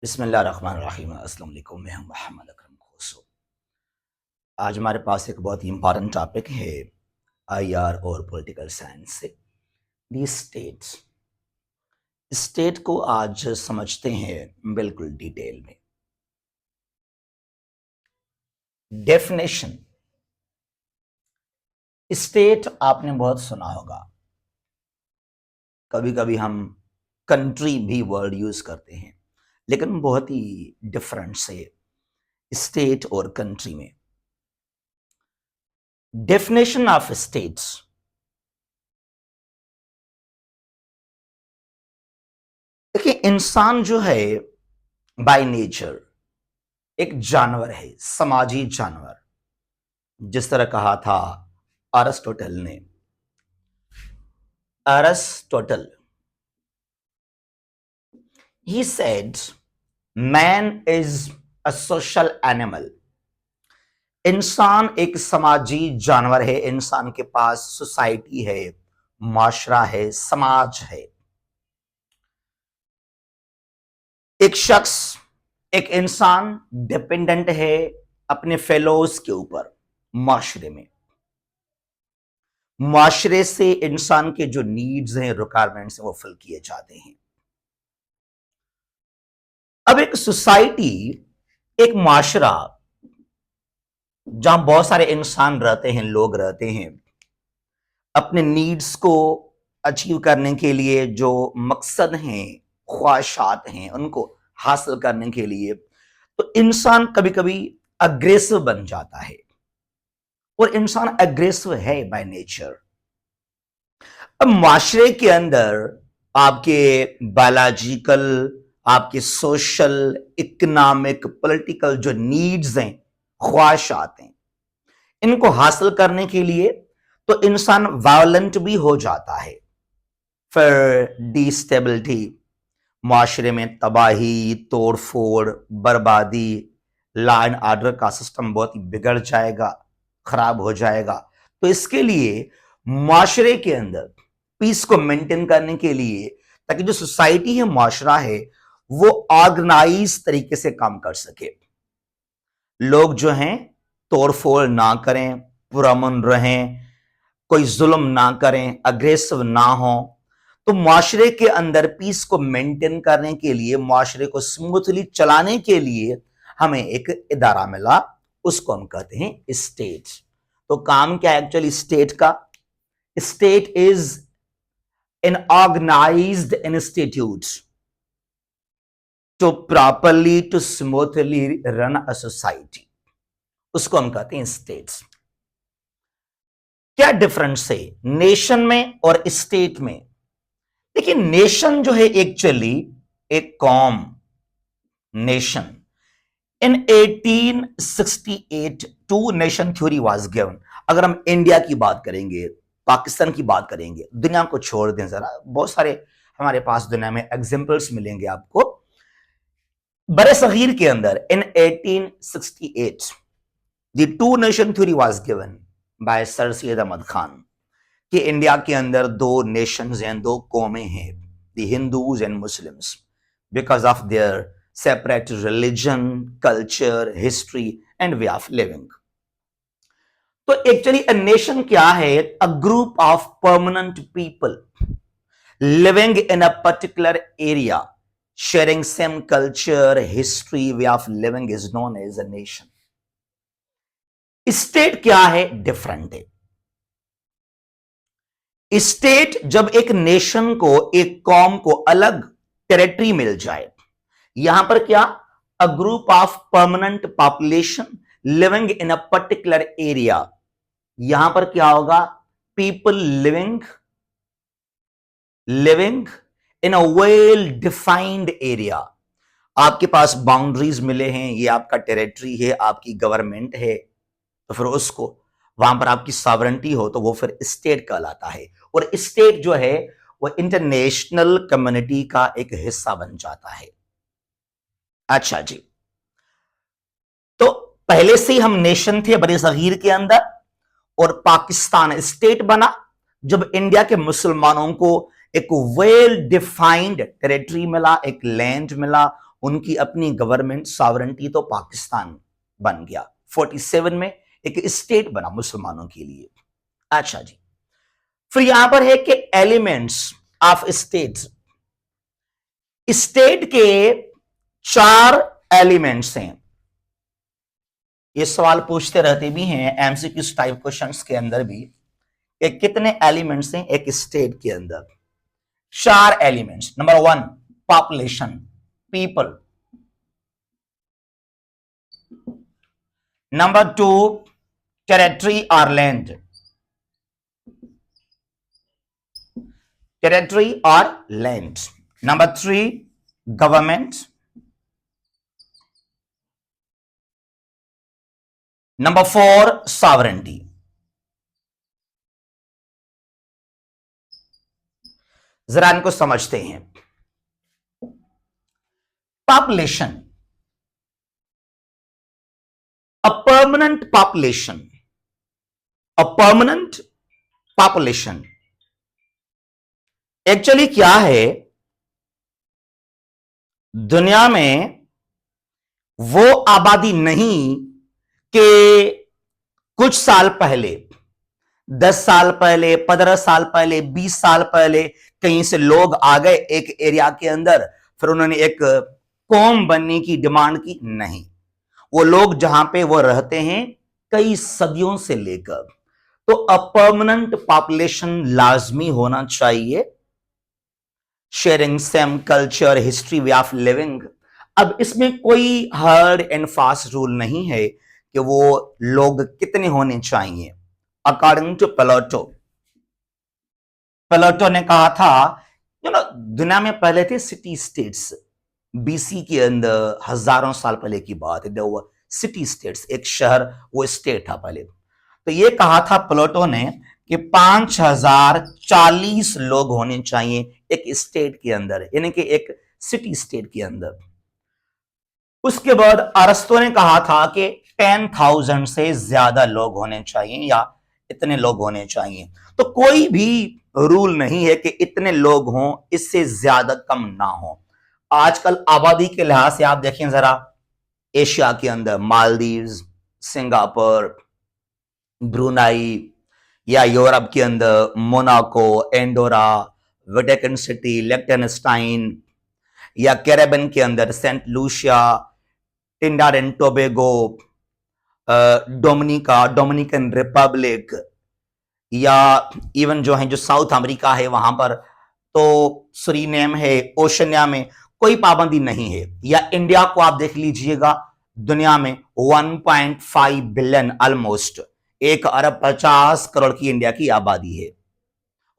बिस्मिल्लाहिर्रहमानिर्रहीम। अस्सलाम वालेकुम। मैं हूं मोहम्मद अकरम खोसो। आज हमारे पास एक बहुत ही इंपॉर्टेंट टॉपिक है आईआर और पॉलिटिकल साइंस से दी स्टेट्स। स्टेट को आज समझते हैं बिल्कुल डिटेल में। डेफिनेशन। स्टेट आपने बहुत सुना होगा। कभी कभी हम कंट्री भी वर्ड यूज करते हैं, लेकिन बहुत ही डिफरेंस है स्टेट और कंट्री में। Definition of states. देखिए, इंसान जो है बाय नेचर एक जानवर है, समाजी जानवर। जिस तरह कहा था अरिस्टोटल ने। Aristotle he said man is a social animal. इंसान एक समाजी जानवर है। इंसान के पास सोसाइटी है, माशरा है, समाज है। एक शख्स, एक इंसान डिपेंडेंट है अपने फेलोज के ऊपर, माशरे में। माशरे से इंसान के जो नीड्स हैं, रिक्वायरमेंट्स हैं, वो फिल किए जाते हैं। अब एक सोसाइटी, एक माशरा जहां बहुत सारे इंसान रहते हैं, लोग रहते हैं, अपने नीड्स को अचीव करने के लिए जो मकसद हैं, ख्वाहिशात हैं, उनको हासिल करने के लिए तो इंसान कभी कभी अग्रेसिव बन जाता है। और इंसान अग्रेसिव है बाय नेचर। अब माशरे के अंदर आपके बायोलॉजिकल, आपके सोशल, इकोनॉमिक, पॉलिटिकल जो नीड्स हैं, ख्वाहिशात हैं, इनको हासिल करने के लिए तो इंसान वायलेंट भी हो जाता है। फिर डिस्टेबिलिटी, माशरे में तबाही, तोड़फोड़, बर्बादी, लॉ एंड ऑर्डर का सिस्टम बहुत ही बिगड़ जाएगा, खराब हो जाएगा। तो इसके लिए माशरे के अंदर पीस को मेंटेन करने के लिए, ताकि जो सोसाइटी है, माशरा है, वो ऑर्गेनाइज तरीके से काम कर सके, लोग जो हैं तोड़फोड़ ना करें, पुरअमन रहें, कोई जुल्म ना करें, अग्रेसिव ना हो। तो माशरे के अंदर पीस को मेंटेन करने के लिए, माशरे को स्मूथली चलाने के लिए हमें एक इदारा मिला, उसको हम कहते हैं स्टेट। तो काम क्या है एक्चुअली स्टेट का? State is an organised institute to properly, to smoothly run a society, उसको हम कहते हैं स्टेट्स। क्या डिफरेंस है नेशन में और स्टेट में? देखिए, नेशन जो है एक्चुअली एक कौम, nation. In 1868 two nation theory was given. अगर हम इंडिया की बात करेंगे, पाकिस्तान की बात करेंगे, दुनिया को छोड़ दें जरा, बहुत सारे हमारे पास दुनिया में एग्जांपल्स मिलेंगे आपको। बड़े सगीर के अंदर in 1868 the two nation theory was given by sir Syed Ahmad Khan कि इंडिया के अंदर दो नेशंस हैं, दो कौमें हैं, the Hindus and Muslims, because of their separate religion, culture, history and way of living. तो एक्चुअली अ नेशन क्या है? A group of permanent people living in a particular area, sharing same culture, history, way of living is known as a nation. State क्या है? Different है। State जब एक nation को, एक कौम को अलग टेरिटरी मिल जाए, यहां पर क्या? A group of permanent population living in a particular area. यहां पर क्या होगा? People living in a well defined area. आपके पास बाउंड्रीज मिले हैं, ये आपका टेरिटरी है, आपकी गवर्नमेंट है, तो फिर उसको, वहां पर आपकी सॉवरेंटी हो, तो वो फिर स्टेट कहलाता है। और स्टेट जो है वो इंटरनेशनल कम्युनिटी का एक हिस्सा बन जाता है। अच्छा जी, तो पहले से ही हम नेशन थे बड़े सगीर के अंदर, और पाकिस्तान स्टेट बना जब इंडिया के मुसलमानों को एक वेल डिफाइंड टेरिटरी मिला, एक लैंड मिला, उनकी अपनी गवर्नमेंट, सॉवरेंटी तो पाकिस्तान बन गया। 47 में एक स्टेट बना मुसलमानों के लिए। अच्छा जी, फिर यहां पर है कि एलिमेंट्स ऑफ स्टेट्स, स्टेट के 4 एलिमेंट्स हैं। ये सवाल पूछते रहते भी हैं एमसीक्यू टाइप क्वेश्चंस के अंदर भी कि कितने एलिमेंट्स हैं एक स्टेट के अंदर। 4 elements. Number 1 population, people. Number 2 territory और लैंड, टेरिटरी और land. Number 3 government. Number 4 sovereignty. जरा इनको समझते हैं। Population, a permanent population, a permanent population. Actually क्या है, दुनिया में वो आबादी नहीं कि कुछ साल पहले, 10 साल पहले, 15 साल पहले, 20 साल पहले कहीं से लोग आ गए एक एरिया के अंदर, फिर उन्होंने एक कौम बनने की डिमांड की। नहीं, वो लोग जहां पे वो रहते हैं कई सदियों से लेकर। तो अ परमानेंट पॉपुलेशन लाजमी होना चाहिए, sharing same culture, history, way of living. अब इसमें कोई हार्ड एंड फास्ट रूल नहीं है कि वो लोग कितने होने चाहिए। अकॉर्डिंग टू प्लेटो, प्लेटो ने कहा था, दुनिया में पहले थे सिटी स्टेट्स। बीसी के अंदर हजारों साल पहले की बात है, वो सिटी स्टेट्स, एक शहर वो स्टेट था पहले। तो ये कहा था प्लेटो ने कि 5040 लोग होने चाहिए एक स्टेट के अंदर, यानी कि एक सिटी स्टेट के अंदर। उसके बाद अरस्तु ने कहा था कि 10,000 से ज्यादा लोग होने चाहिए या इतने लोग होने चाहिए। तो कोई भी रूल नहीं है कि इतने लोग हों, इससे ज्यादा कम ना हो। आजकल आबादी के लिहाज से आप देखें जरा, एशिया के अंदर मालदीव्स, सिंगापुर, ब्रुनाई, या यूरोप के अंदर मोनाको, एंडोरा, वेटिकन सिटी, लिechtenstein, या कैरेबियन के अंदर Saint Lucia, Trinidad and Tobago, Dominica, Dominican Republic, या इवन जो है जो साउथ अमेरिका है वहां पर, तो सुरीनेम है, ओशनिया में कोई पाबंदी नहीं है। या इंडिया को आप देख लीजिएगा, दुनिया में 1.5 बिलियन, ऑलमोस्ट 1 अरब 50 करोड़ की इंडिया की आबादी है,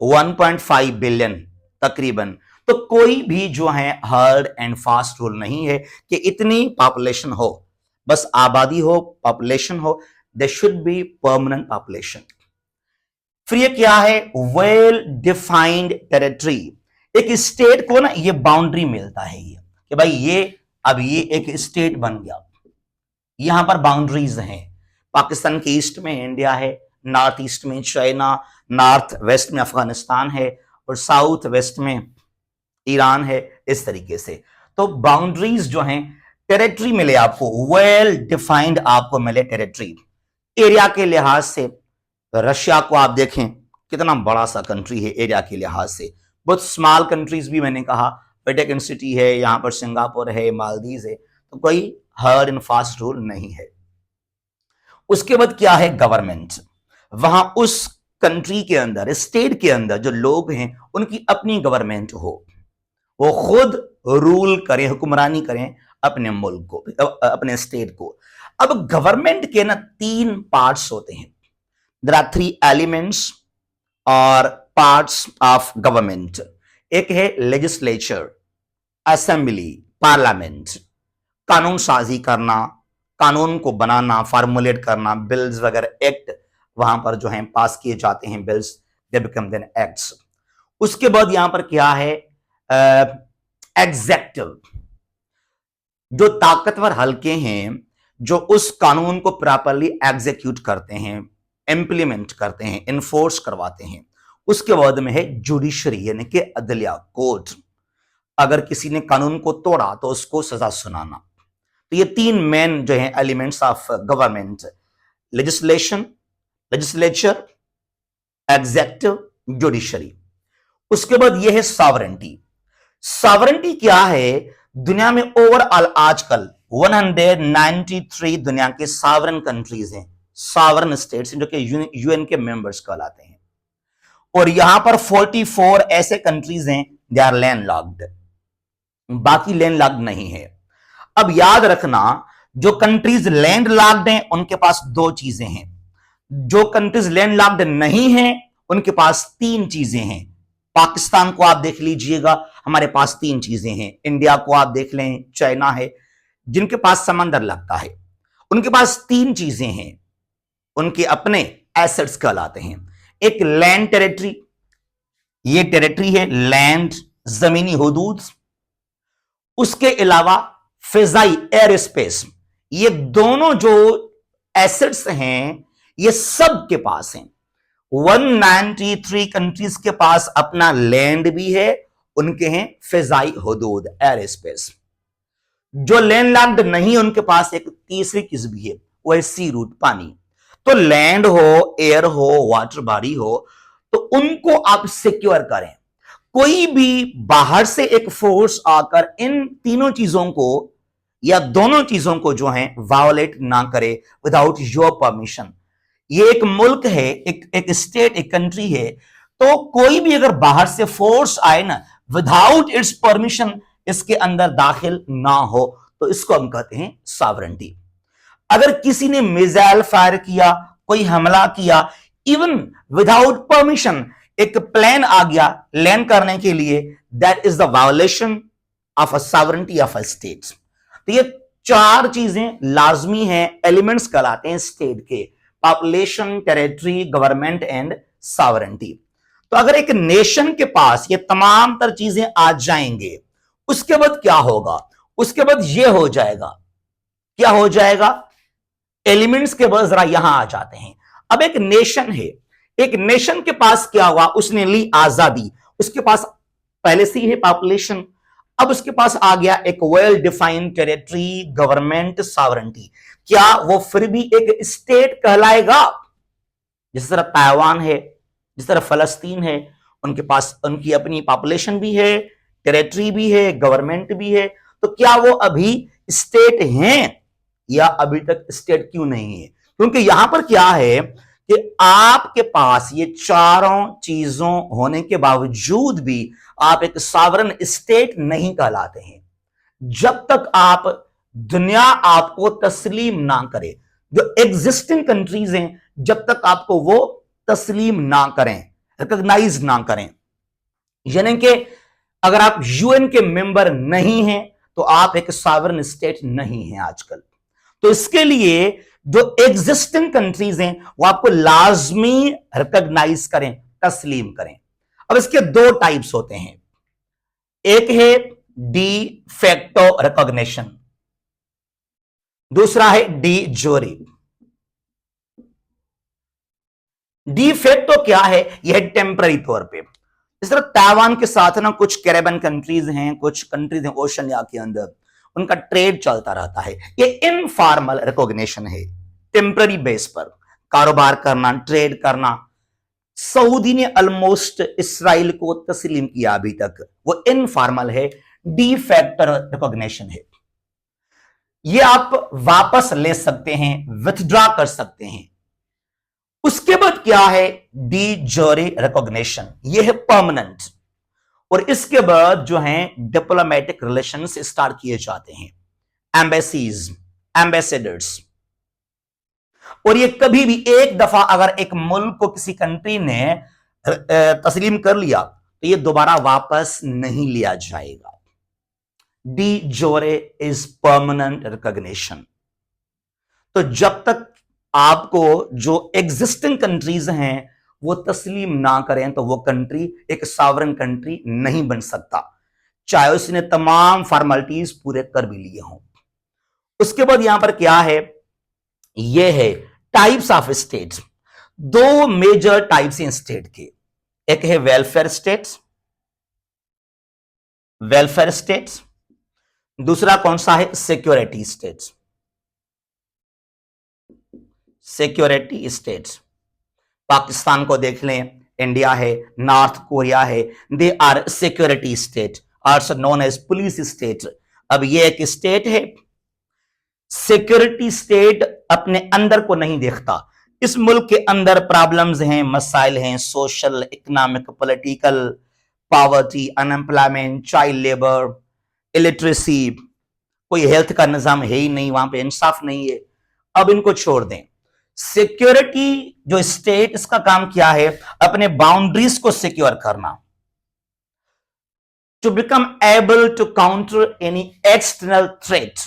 1.5 बिलियन तकरीबन। तो कोई भी जो है हार्ड एंड फास्ट रूल नहीं है कि इतनी पॉपुलेशन हो, बस आबादी हो, पॉपुलेशन हो, they should be permanent population. फिर ये क्या है, वेल डिफाइंड टेरिटरी। एक स्टेट को ना ये बाउंड्री मिलता है, ये कि भाई ये अब ये एक स्टेट बन गया, यहां पर बाउंड्रीज हैं। पाकिस्तान के ईस्ट में इंडिया है, नॉर्थ ईस्ट में चाइना, नॉर्थ वेस्ट में अफगानिस्तान है, और साउथ वेस्ट में ईरान है, इस तरीके से। तो बाउंड्रीज जो हैं, टेरिटरी मिले आपको, वेल डिफाइंड आपको मिले टेरिटरी। एरिया के लिहाज से रशिया को आप देखें, कितना बड़ा सा कंट्री है एरिया के लिहाज से। बहुत स्मॉल कंट्रीज भी मैंने कहा, वेटिकन सिटी है, यहां पर सिंगापुर है, मालदीव है। तो कोई हार्ड एंड फास्ट रूल नहीं है। उसके बाद क्या है, गवर्नमेंट। वहां उस कंट्री के अंदर, स्टेट के अंदर जो लोग हैं उनकी अपनी गवर्नमेंट हो, वो खुद रूल करें, हुक्मरानी करें अपने मुल्क को, अपने स्टेट को। अब गवर्नमेंट के ना 3 पार्ट्स होते हैं। देयर आर 3 एलिमेंट्स और पार्ट्स ऑफ गवर्नमेंट। एक है लेजिस्लेचर, असेंबली, पार्लियामेंट, कानून साजी करना, कानून को बनाना, फार्मुलेट करना, बिल्स वगैरह, एक्ट वहां पर जो है पास किए जाते हैं, bills, they become then acts. उसके बाद यहां पर क्या है, एग्जेक्टिव, जो ताकतवर हलके हैं, जो उस कानून को प्रॉपरली एग्जीक्यूट करते हैं, इंप्लीमेंट करते हैं, इन्फोर्स करवाते हैं। उसके बाद में है जुडिशरी, यानी कि अदलिया, कोर्ट। अगर किसी ने कानून को तोड़ा तो उसको सजा सुनाना। तो ये तीन मेन जो है elements of government, legislation, legislature, executive, judiciary. उसके बाद ये है सॉवरेंटी। सॉवरेंटी क्या है? दुनिया में ओवरऑल आजकल 193 दुनिया के सॉवरेन कंट्रीज हैं, सॉवरेन स्टेट्स जो कि यूएन के मेंबर्स कहलाते हैं, और यहां पर 44 ऐसे कंट्रीज हैं दे आर लैंड लॉक्ड, बाकी लैंड लॉक्ड नहीं है। अब याद रखना, जो कंट्रीज लैंड लॉक्ड हैं उनके पास दो चीजें हैं, जो कंट्रीज लैंड लॉक्ड नहीं है उनके पास तीन चीजें हैं। पाकिस्तान को आप देख लीजिएगा, हमारे पास तीन चीजें हैं। इंडिया को आप देख लें, चाइना है, जिनके पास समंदर लगता है, उनके पास तीन चीजें हैं, उनके अपने एसेट्स कहलाते हैं। एक लैंड टेरिटरी, ये टेरिटरी है लैंड, जमीनी हुदूद। उसके अलावा फिजाई एयर स्पेस, ये दोनों जो एसेट्स हैं ये सब के पास हैं। 193 कंट्रीज के पास अपना लैंड भी है, उनके हैं फिजाई हुदूद, एयर स्पेस। जो लैंड लॉक्ड नहीं, उनके पास एक तीसरी चीज भी है, वो है सी रूट, पानी। तो लैंड हो, एयर हो, वाटर बॉडी हो, तो उनको आप सिक्योर करें। कोई भी बाहर से एक फोर्स आकर इन तीनों चीजों को या दोनों चीजों को जो है वायोलेट ना करे विदाउट योर परमिशन। ये एक मुल्क है, एक स्टेट, एक कंट्री है, तो कोई भी अगर बाहर से फोर्स आए ना, विदाउट इट्स परमिशन इसके अंदर दाखिल ना हो, तो इसको हम कहते हैं सॉवरेंटी। अगर किसी ने मिसाइल फायर किया, कोई हमला किया, इवन विदाउट परमिशन एक प्लेन आ गया लैंड करने के लिए, that is the violation of a sovereignty of a state. तो ये चार चीजें लाजमी हैं, एलिमेंट्स कहलाते हैं स्टेट के, population, territory, government and sovereignty. तो अगर एक नेशन के पास ये तमाम तर चीजें आ जाएंगे, उसके बाद क्या होगा? उसके बाद ये हो जाएगा, क्या हो जाएगा? एलिमेंट्स के बाद जरा यहां आ जाते हैं। अब एक नेशन है, एक नेशन के पास क्या हुआ? उसने ली आजादी, उसके पास पहले से ही है पॉपुलेशन, अब उसके पास आ गया एक well defined territory, government, sovereignty. क्या वो फिर भी एक स्टेट कहलाएगा? जिस तरह ताइवान है, जिस तरह फलस्तीन है, उनके पास उनकी अपनी पॉपुलेशन भी है, टेरिटरी भी है, गवर्नमेंट भी है, तो क्या वो अभी स्टेट हैं या अभी तक स्टेट क्यों नहीं है? क्योंकि यहां पर क्या है कि आपके पास ये चारों चीजों होने के बावजूद भी आप एक सॉवरेन स्टेट नहीं कहलाते हैं, जब तक आप दुनिया आपको तस्लीम ना करे। जो एग्जिस्टिंग कंट्रीज हैं, जब तक आपको वो तस्लीम ना करें, रिकॉग्नाइज ना करें, यानी कि अगर आप यूएन के मेंबर नहीं हैं तो आप एक सॉवरेन स्टेट नहीं हैं आजकल। तो इसके लिए जो एग्जिस्टिंग कंट्रीज हैं वो आपको लाजमी रिकॉग्नाइज करें, तस्लीम करें। अब इसके दो टाइप्स होते हैं, एक है डी फैक्टो रिकॉग्निशन, दूसरा है डी जोरे। डी फैक्टो क्या है? यह टेम्पररी तौर पे, इस तरह ताइवान के साथ ना कुछ कैरेबियन कंट्रीज हैं, कुछ कंट्रीज हैं ओशनिया के अंदर, उनका ट्रेड चलता रहता है। ये इनफॉर्मल रिकॉग्निशन है, टेम्पररी बेस पर कारोबार करना, ट्रेड करना। सऊदी ने ऑलमोस्ट इसराइल को तस्लीम किया अभी तक, वो इनफॉर्मल है, डी फैक्टर रिकॉग्निशन है। ये आप वापस ले सकते हैं, विथड्रॉ कर सकते हैं। उसके बाद क्या है? डी जोरे रिकॉग्निशन, ये है परमानेंट। और इसके बाद जो है डिप्लोमेटिक रिलेशंस स्टार्ट किए जाते हैं, एम्बेसीज, एम्बेसडर्स। और ये कभी भी एक दफा अगर एक मुल्क को किसी कंट्री ने तस्लीम कर लिया तो ये दोबारा वापस नहीं लिया जाएगा। डी जोरे इज परमानेंट रिकॉग्निशन। तो जब तक आपको जो एग्जिस्टिंग कंट्रीज हैं वो तस्लीम ना करें तो वो कंट्री एक सॉवरेन कंट्री नहीं बन सकता, चाहे उसने तमाम फॉर्मेलिटीज पूरे कर भी लिए हों। उसके बाद यहां पर क्या है? ये है टाइप्स ऑफ स्टेट्स। दो मेजर टाइप्स हैं स्टेट के, एक है वेलफेयर स्टेट्स, वेलफेयर स्टेट्स। दूसरा कौन सा है? Security states. Security states, Pakistan को देख लें, इंडिया है, नॉर्थ कोरिया है, they are security state, also known as police state. अब ये एक स्टेट है, सिक्योरिटी स्टेट अपने अंदर को नहीं देखता। इस मुल्क के अंदर प्रॉब्लम्स हैं, मसाइल हैं, social, economic, political, poverty, unemployment, child labour, illiteracy, कोई हेल्थ का निजाम है ही नहीं, वहां पे इंसाफ नहीं है। अब इनको छोड़ दें। सिक्योरिटी जो स्टेट, इसका काम क्या है? अपने बाउंड्रीज को सिक्योर करना, to become able to counter any external threat.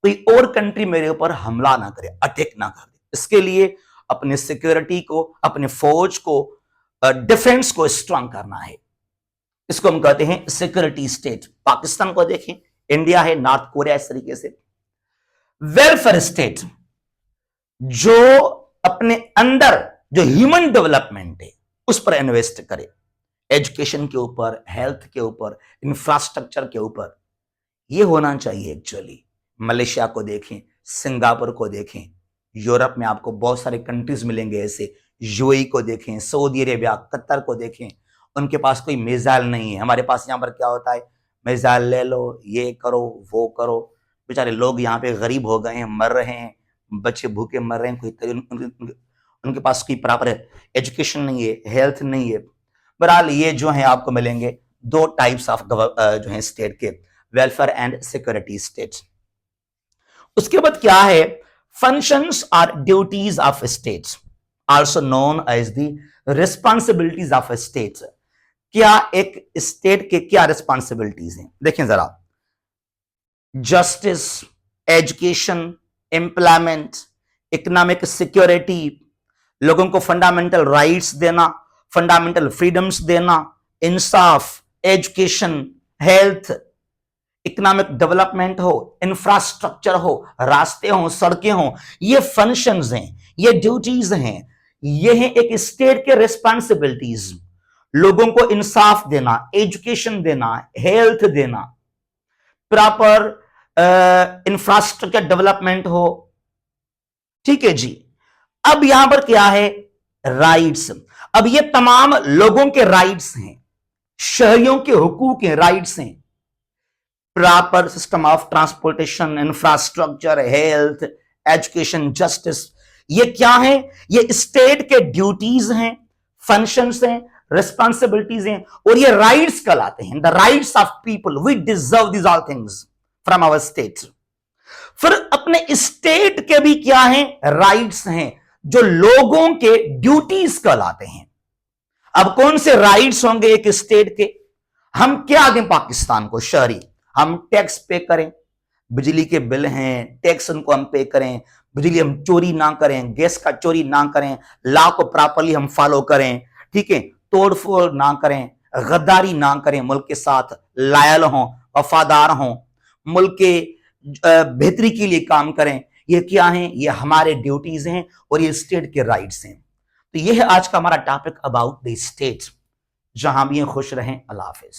कोई और कंट्री मेरे ऊपर हमला ना करे, अटैक ना करे, इसके लिए अपने सिक्योरिटी को, अपने फौज को, डिफेंस को स्ट्रांग करना है। इसको हम कहते हैं सिक्योरिटी स्टेट। पाकिस्तान को देखें, इंडिया है, नॉर्थ कोरिया, इस तरीके से। वेलफेयर स्टेट, जो अपने अंदर जो ह्यूमन डेवलपमेंट है उस पर इन्वेस्ट करे, एजुकेशन के ऊपर, हेल्थ के ऊपर, इंफ्रास्ट्रक्चर के ऊपर, यह होना चाहिए एक्चुअली। मलेशिया को देखें, सिंगापुर को देखें, यूरोप में आपको बहुत सारे कंट्रीज मिलेंगे ऐसे, यूएई को देखें, सऊदी अरेबिया, कतर को देखें, उनके पास कोई मिसाइल नहीं है। हमारे पास यहाँ पर क्या होता है? मिसाइल ले लो, ये करो, वो करो। बेचारे लोग यहाँ पे गरीब हो गए हैं, मर रहे हैं, बच्चे भूखे मर रहे हैं, उनके पास कोई प्रॉपर एजुकेशन नहीं है, हेल्थ नहीं है। बहरहाल ये जो है आपको मिलेंगे दो टाइप्स ऑफ जो है स्टेट के, वेलफेयर एंड सिक्योरिटी स्टेट्स। उसके बाद क्या है? फंक्शंस और duties of states, also known as the responsibilities of states. क्या एक स्टेट के क्या रिस्पॉन्सिबिलिटीज हैं? देखें जरा, justice, education, employment, economic security, लोगों को फंडामेंटल राइट्स देना, फंडामेंटल फ्रीडम्स देना, इंसाफ, एजुकेशन, हेल्थ, इकोनॉमिक डेवलपमेंट हो, इंफ्रास्ट्रक्चर हो, रास्ते हो, सड़कें हो, ये फंक्शंस हैं, ये ड्यूटीज हैं, ये हैं एक स्टेट के रिस्पॉन्सिबिलिटीज। लोगों को इंसाफ देना, एजुकेशन देना, हेल्थ देना, प्रॉपर इंफ्रास्ट्रक्चर डेवलपमेंट हो। ठीक है जी। अब यहां पर क्या है? राइट्स। अब ये तमाम लोगों के राइट्स हैं, शहरियों के हुकूक हैं, राइट्स हैं। Proper system of transportation, infrastructure, health, education, justice, ये क्या है? ये स्टेट के ड्यूटीज हैं, फंक्शंस हैं, रिस्पॉन्सिबिलिटीज हैं, और ये राइट्स कहलाते हैं। The rights of people, we deserve this all things from our state. फिर अपने स्टेट के भी क्या हैं? राइट्स हैं, जो लोगों के ड्यूटीज कहलाते हैं। अब कौन से राइट्स होंगे एक स्टेट के? हम क्या दें पाकिस्तान को? शहरी, हम टैक्स पे करें, बिजली के बिल हैं, टैक्स उनको हम पे करें, बिजली हम चोरी ना करें, गैस का चोरी ना करें, लॉ को प्रॉपरली हम फॉलो करें, ठीक है, तोड़फोड़ ना करें, गद्दारी ना करें, मुल्क के साथ लायल हों, वफादार हों, मुल्क के बेहतरी के लिए काम करें। ये क्या है? ये हमारे ड्यूटीज हैं और ये स्टेट के राइट्स हैं। तो ये है आज का हमारा टॉपिक अबाउट द स्टेट। जहां भी खुश रहें। अल्लाह हाफिज।